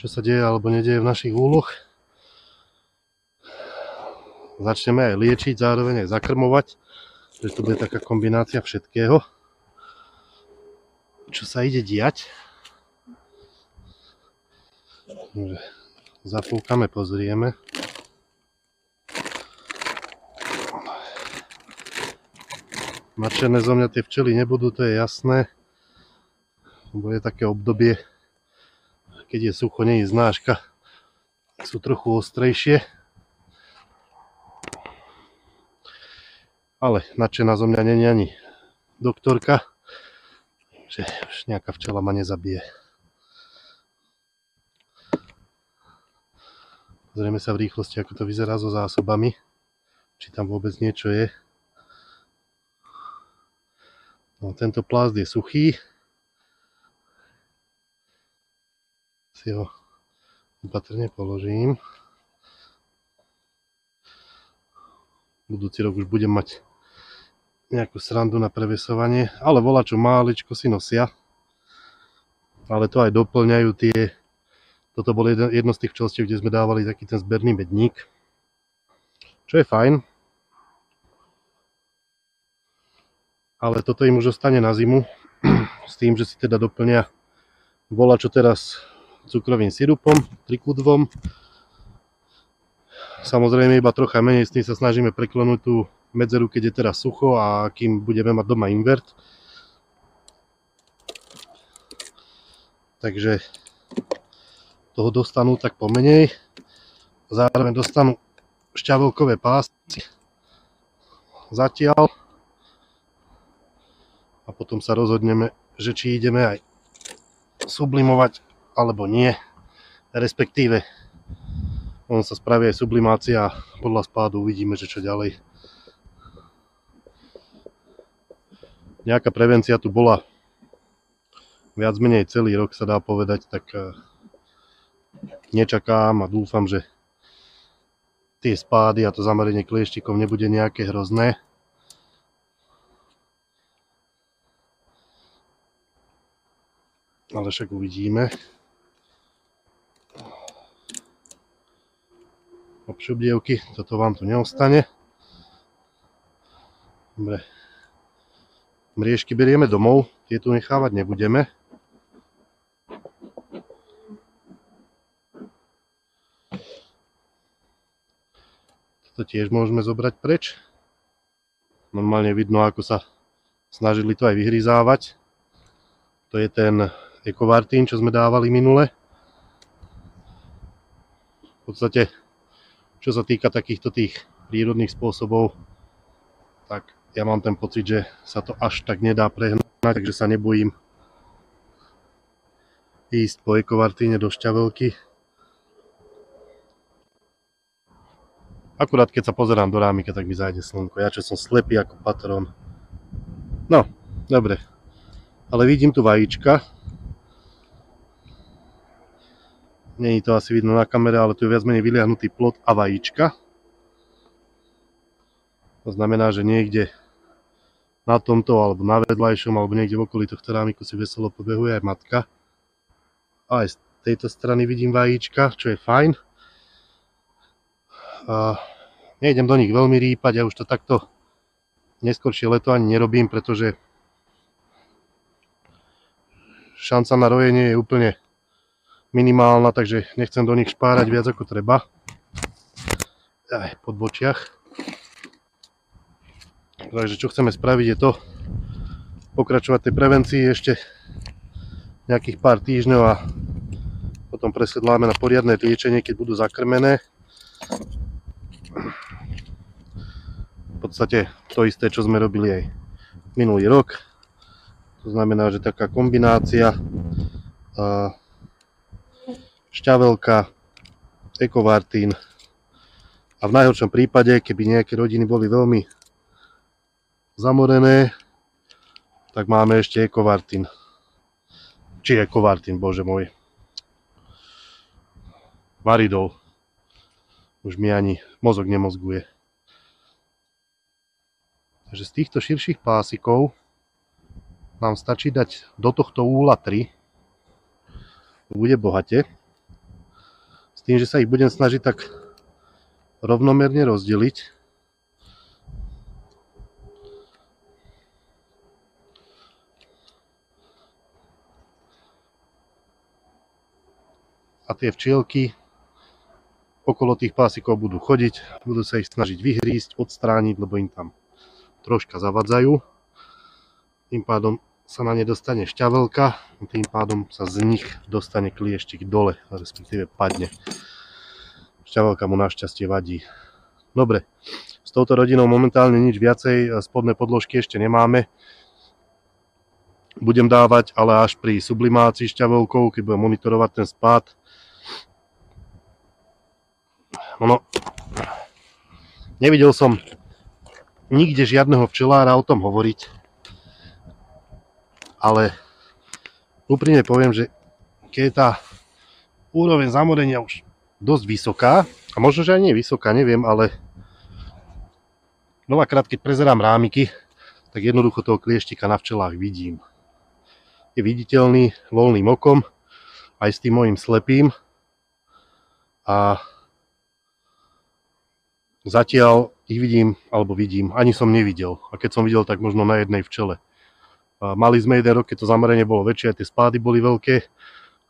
čo sa deje alebo nedieje v našich úloh. Začneme aj liečiť, zároveň aj zakrmovať, že to bude taká kombinácia všetkého, čo sa ide diať. Zapúkame, pozrieme. Načerné zo mňa tie včely nebudú, to je jasné. Lebo je také obdobie, keď je sucho, nie je znáška, sú trochu ostrejšie. Ale nadšená zo mňa nie je ani doktorka, že už nejaká včela ma nezabije. Pozrieme sa v rýchlosti, ako to vyzerá so zásobami, či tam vôbec niečo je. No, tento plást je suchý. Si ho opatrne položím. Budúci rok už budem mať nejakú srandu na prevesovanie, ale volačo máličko si nosia. Ale to aj doplňajú tie. Toto bolo jedno z tých včelstiev, kde sme dávali taký ten zberný medník. Čo je fajn. Ale toto im už ostane na zimu. S tým, že si teda doplňa volačo teraz cukrovým sirupom, trikudvom. Samozrejme iba trocha menej, s tým sa snažíme preklenúť tú medzeru, keď je teraz sucho a kým budeme mať doma invert. Takže toho dostanú tak pomenej. Zároveň dostanú šťavelkové pásy zatiaľ. A potom sa rozhodneme, že či ideme aj sublimovať alebo nie. Respektíve on sa spraví aj sublimácia a podľa spádu uvidíme, že čo ďalej. Nejaká prevencia tu bola viac menej celý rok, sa dá povedať, tak nečakám a dúfam, že tie spády a to zamerenie klieštikov nebude nejaké hrozné. Ale však uvidíme. Obšubievky, toto vám tu neostane. Dobre. Mriežky berieme domov, tie tu nechávať nebudeme. To tiež môžeme zobrať preč. Normálne vidno, ako sa snažili to aj vyhryzávať. To je ten ekovartín, čo sme dávali minule. V podstate, čo sa týka takýchto tých prírodných spôsobov, tak ja mám ten pocit, že sa to až tak nedá prehnať, takže sa nebojím ísť po ekovartíne do šťavelky. Akurát keď sa pozerám do rámika, tak mi zájde slnko. Ja čo som slepý ako patron. No, dobre. Ale vidím tu vajíčka. Není to asi vidno na kamere, ale tu je viac menej vyliahnutý plod a vajíčka. To znamená, že niekde na tomto, alebo na vedľajšom, alebo niekde v okolí tohto rámiku si veselo pobehuje aj matka. A aj z tejto strany vidím vajíčka, čo je fajn. Nejdem do nich veľmi rýpať, ja už to takto neskoršie leto ani nerobím, pretože šanca na rojenie je úplne minimálna, takže nechcem do nich špárať viac ako treba. Aj po bočiach. Takže čo chceme spraviť je to pokračovať tej prevencii ešte nejakých pár týždňov a potom presedláme na poriadne liečenie, keď budú zakrmené. V podstate to isté, čo sme robili aj minulý rok. To znamená, že taká kombinácia šťavelka, ekovartín a v najhoršom prípade, keby nejaké rodiny boli veľmi zamorené, tak máme ešte ekovartín. Či ekovartín, bože môj. Varidol. Už mi ani mozog nemozguje. Takže z týchto širších pásikov nám stačí dať do tohto úla 3. Bude bohate. tým, že sa ich budem snažiť tak rovnomerne rozdeliť. A tie včielky okolo tých pásikov budú chodiť, budú sa ich snažiť vyhrísť, odstrániť, lebo im tam troška zavadzajú. Tým pádom sa na ne dostane šťavelka, tým pádom sa z nich dostane klieštik dole, respektíve padne. Šťavelka mu našťastie vadí. Dobre, s touto rodinou momentálne nič viacej, spodné podložky ešte nemáme. Budem dávať, ale až pri sublimácii šťavelkou, keď budem monitorovať ten spád. Nevidel som nikde žiadneho včelára o tom hovoriť, ale úprimne poviem, že keď je tá úroveň zamorenia už dosť vysoká, a možno, že aj nie je vysoká, neviem, ale veľakrát, keď prezerám rámiky, tak jednoducho toho klieštika na včelách vidím. Je viditeľný voľným okom, aj s tým mojím slepým, a zatiaľ ich vidím, ani som nevidel. A keď som videl, tak možno na jednej včele. Mali sme jeden rok, keď to zamorenie bolo väčšie, aj tie spády boli veľké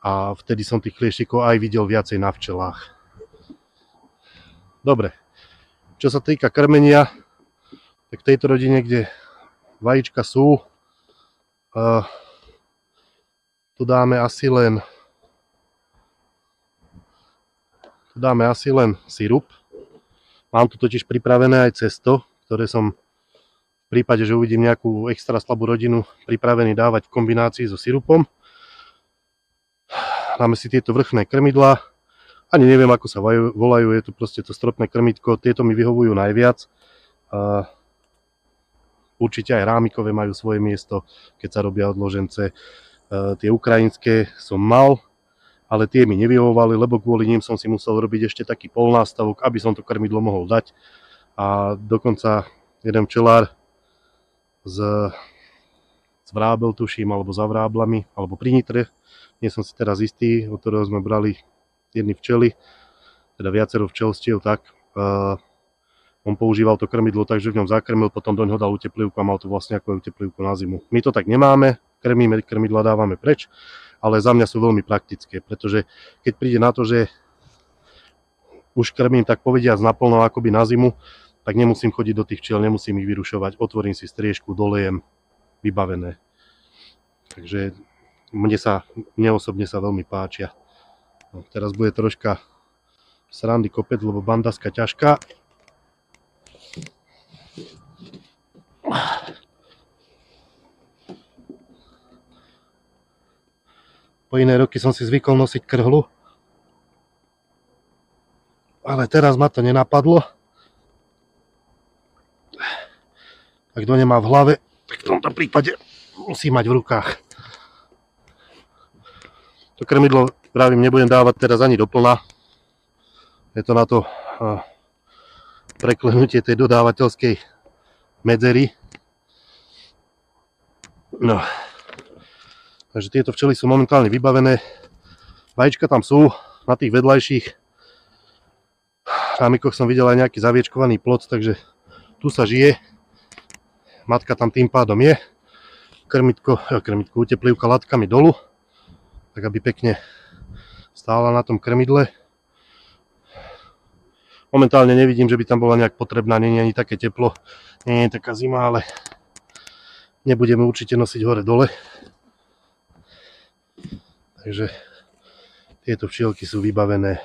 a vtedy som tých klieštikov aj videl viacej na včelách. Dobre, čo sa týka krmenia, tak v tejto rodine, kde vajíčka sú, tu dáme asi len sirup. Mám tu totiž pripravené aj cesto, ktoré som v prípade, že uvidím nejakú extra slabú rodinu, pripravený dávať v kombinácii so sirupom. Dáme si tieto vrchné krmidlá. Ani neviem, ako sa volajú, je tu proste to stropné krmitko. Tieto mi vyhovujú najviac. Určite aj rámikové majú svoje miesto, keď sa robia odložence. Tie ukrajinské som mal, ale tie mi nevyhovovali, lebo kvôli ním som si musel robiť ešte taký polnástavok, aby som to krmidlo mohol dať. A dokonca jeden včelár z Vrábel, tuším, alebo za Vráblami, alebo pri Nitre, nie som si teraz istý, od ktorého sme brali jedny včely, teda viacero včelstiev, tak on používal to krmidlo, takže v ňom zakrmil, potom doňho dal uteplivku a mal to vlastne ako uteplivku na zimu. My to tak nemáme, krmíme, krmidla dávame preč, ale za mňa sú veľmi praktické, pretože keď príde na to, že už krmím tak povediac naplno akoby na zimu, tak nemusím chodiť do tých včiel, nemusím ich vyrušovať, otvorím si striežku, dolejem, vybavené. Takže mne osobne sa veľmi páčia. No, teraz bude troška srandy kopec, lebo bandaska ťažká. Po iné roky som si zvykol nosiť krhlu, ale teraz ma to nenapadlo. A kto nemá v hlave, tak v tomto prípade musí mať v rukách. To krmidlo, pravím, nebudem dávať teraz ani doplna. Je to na to preklenutie tej dodávateľskej medzery. No. Takže tieto včely sú momentálne vybavené. Vajíčka tam sú, na tých vedľajších rámikoch som videl aj nejaký zaviečkovaný plot, takže tu sa žije. Matka tam tým pádom je. Krmitko, uteplivka latkami dolu, tak aby pekne stála na tom krmidle. Momentálne nevidím, že by tam bola nejak potrebná, nie je ani také teplo, nie je taká zima, ale nebudeme určite nosiť hore-dole. Takže tieto včielky sú vybavené.